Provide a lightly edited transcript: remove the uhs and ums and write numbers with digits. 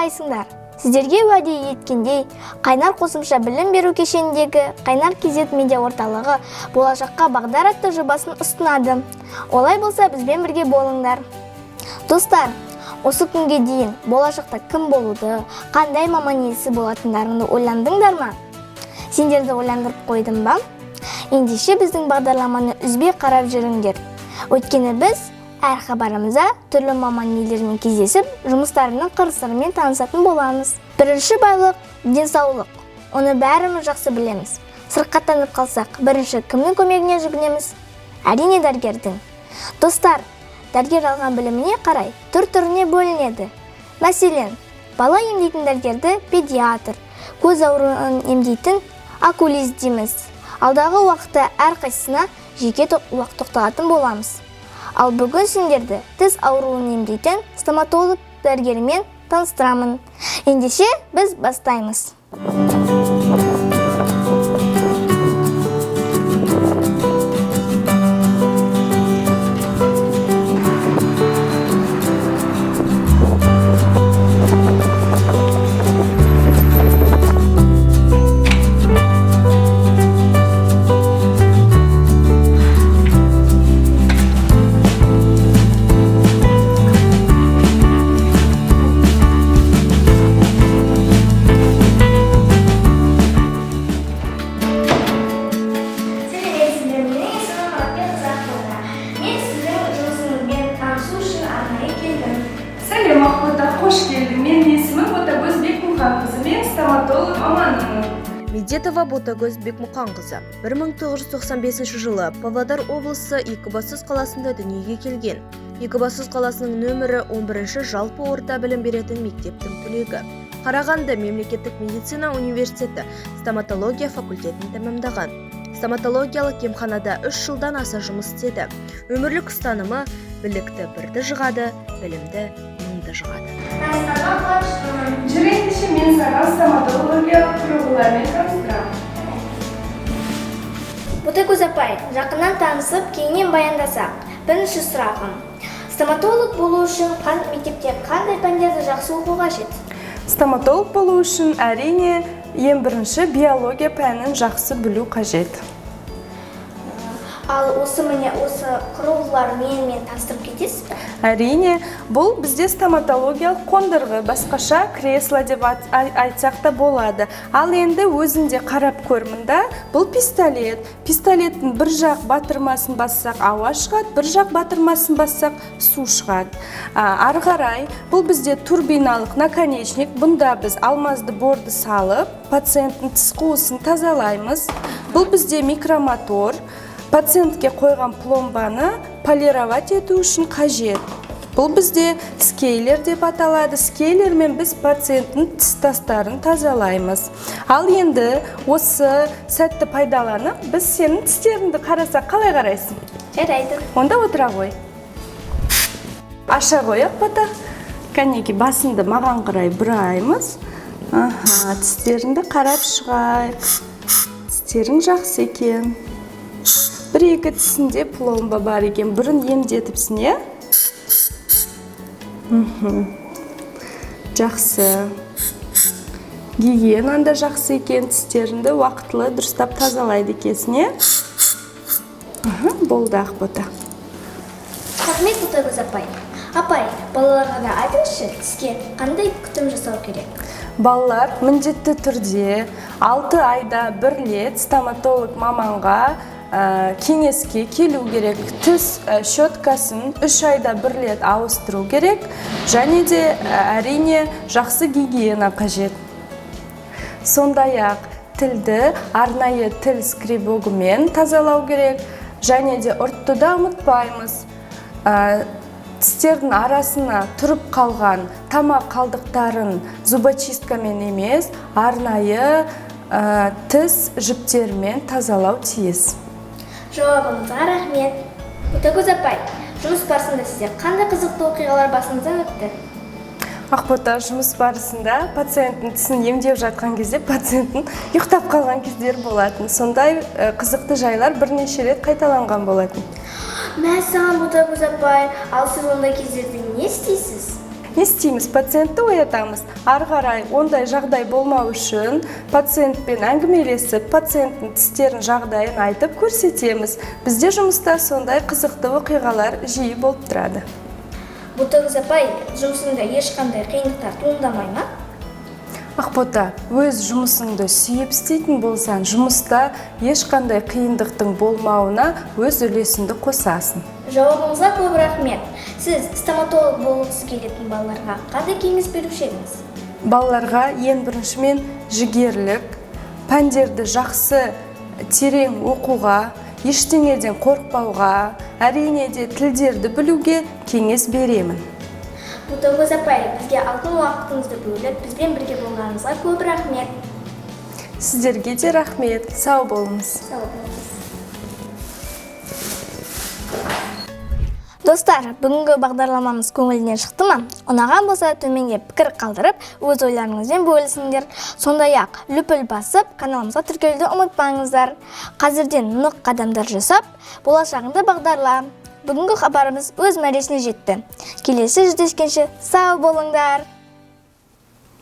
қалайсыңдар? Сіздерге уәде еткендей, Қайнар қосымша білім беру кешеніндегі Қайнар Кезет медиа орталығы болашаққа бағдар атты жобасын ұсынады. Олай болса, бізбен бірге болыңдар. Достар, осы күнге дейін болашақта кім болуды, қандай маман иесі болатындарыңды ойландыңдар ма? Сендерді ойландырып қойдым ба? Ендеше біздің бағдарламаны үзбей қарап жүріңдер. Өйткені біз әр хабарымызда түрлі маман иелерімен кездесіп, жұмыстарының қыр-сырымен танысатын боламыз. Бірінші байлық – денсаулық. Оны бәріміз жақсы білеміз. Сырқаттанып қалсақ, бірінші кімнің көмегіне жүгінеміз? Әрине дәрігердің. Достар, дәрігер алған біліміне қарай түр-түріне бөлінеді. Мәселен, бала емдейтін дәрігерді педиатр, көз ауруын емдейтін окулист дейміз. Алдағы уақытта әрқайсысына жеке тоқталатын боламыз. Ал бүгін сендерді тіс ауруын емдейтін стоматолог дәрігерімен таныстырамын. Ендеше біз бастаймыз. Медетова Ботагөз Бекмұқанқызы 1995 жылы Павлодар облысы Екібастұз қаласында дүниеге келген. Екібастұз қаласының нөмірі 11-ші жалпы орта білім беретін мектептің түлегі. Қарағанды мемлекеттік медицина университеті стоматология факультетін тәмамдаған. Стоматологиялық емханада 3 жылдан аса жұмыс істеді. Өмірлік ұстанымы білікті бірді жығады, білімді мыңды жығады. Жүрендіші мен саған стоматологиялық құрылғылармен таныстырамын. Ботагөз апай, жақыннан танысып, кейіннен баяндасақ. Бірінші сұрағым. Стоматолог болу үшін мектепте қандай пәндерді жақсы оқу қажет? Стоматолог болу үшін әрине ең бірінші биология пәнін жақсы білу қажет. Ал осы құрылғылармен таныстырып кетесіз бе? Әрине, бұл бізде стоматологиялық қондырғы, басқаша кресло деп айтсақ та болады. Ал енді өзінде қарап көрмінді, бұл пистолет. Пистолеттің бір жақ батырмасын бассақ ауа шығады, бір жақ батырмасын бассақ су шығады. Ары қарай, бұл бізде турбиналық наконечник. Бұнда біз алмазды борды салып, пациенттің тіс қуысын тазалаймыз. Бұл бізде микромотор. Пациентке қойған пломбаны полировать ету үшін қажет. Бұл бізде скейлер деп аталады. Скейлермен біз пациенттің тіс тастарын тазалаймыз. Ал енді осы сәтті пайдаланып, біз сенің тістеріңді қарасақ қалай қарайсың? Жарайды. Онда отыра ғой. Аша қояқ бата. Кәнеки басынды маған қарай бұраймыз. Тістеріңді қарап шығайық. Тістерің жақсы екен. Бір-екі тісінде пломба бар екен. Бұрын емдетіпсің, е? Жақсы. Гигиенаң да жақсы екен. Тістеріңді уақытылы дұрыстап тазалайды екенсің, е? Болды ақбота. Рахмет, Ботагөз апай. Апай, балаларға да айтыңызшы, тіске қандай күтім жасау керек? Балалар міндетті түрде 6 айда бір рет стоматолог маманға кеңеске келу керек. Тіс щеткасын 3 айда бір рет ауыстыру керек. Және де әрине жақсы гигиена қажет. Сондай-ақ тілді арнайы тіл скребогымен тазалау керек. Және де ұртты да ұмытпаймыз. Тістердің арасына тұрып қалған тамақ қалдықтарын зубочисткамен емес, арнайы тіс жіптермен тазалау тиіс. Жауабыңызға рахмет. Ботагөз апай, жұмыс барысында сізде қандай қызықты оқиғалар басыңыздан өтті? Ақбота, жұмыс барысында пациенттің тісін емдеп жатқан кезде пациенттің ұйықтап қалған кездер болатын. Сондай қызықты жайлар бірнеше рет қайталанған болатын. Мәссаған, Ботагөз апай, ал сіз ондай кездерде не істейсіз? не істейміз, пациентті оятамыз. Ары қарай ондай жағдай болмау үшін пациентпен әңгімелесіп, пациенттің тістерін жағдайын айтып көрсетеміз. Бізде жұмыста сондай қызықты оқиғалар жиі болып тұрады. Ботагөз апай, жұмысында ешқандай қиындықтар туындамай ма? Ақбота, өз жұмысыңды сүйіп істейтін болсаң, жұмыста ешқандай қиындықтың болмауына өз үлесіңді қосасың. Жауабыңызға көп рахмет. Сіз стоматолог болғысы келетін балаларға қандай кеңес беруші едіңіз? Балаларға ең біріншімен жігерлік, пәндерді жақсы терең оқуға, ештеңеден қорықпауға, әрине де тілдерді білуге кеңес беремін. Ботагөз апай, бізге алтын уақытыңызды бөліп, бізбен бірге болғаныңызға көп рахмет. Сіздерге де рахмет. Сау болыңыз. Сау болыңыз. Достар, бүгінгі бағдарламамыз көңілінен шықты ма? Ұнаған болса төменге пікір қалдырып, өз ойларыңызбен бөлісіңдер. Сондай-ақ лүпіл басып, каналымызға тіркелуді ұмытпаңыздар. Қазірден нық қадамдар жасап, болашағыңды бағдарла. Бүгінгі хабарымыз өз мәресіне жетті. Келесі жүздескенше сау болыңдар.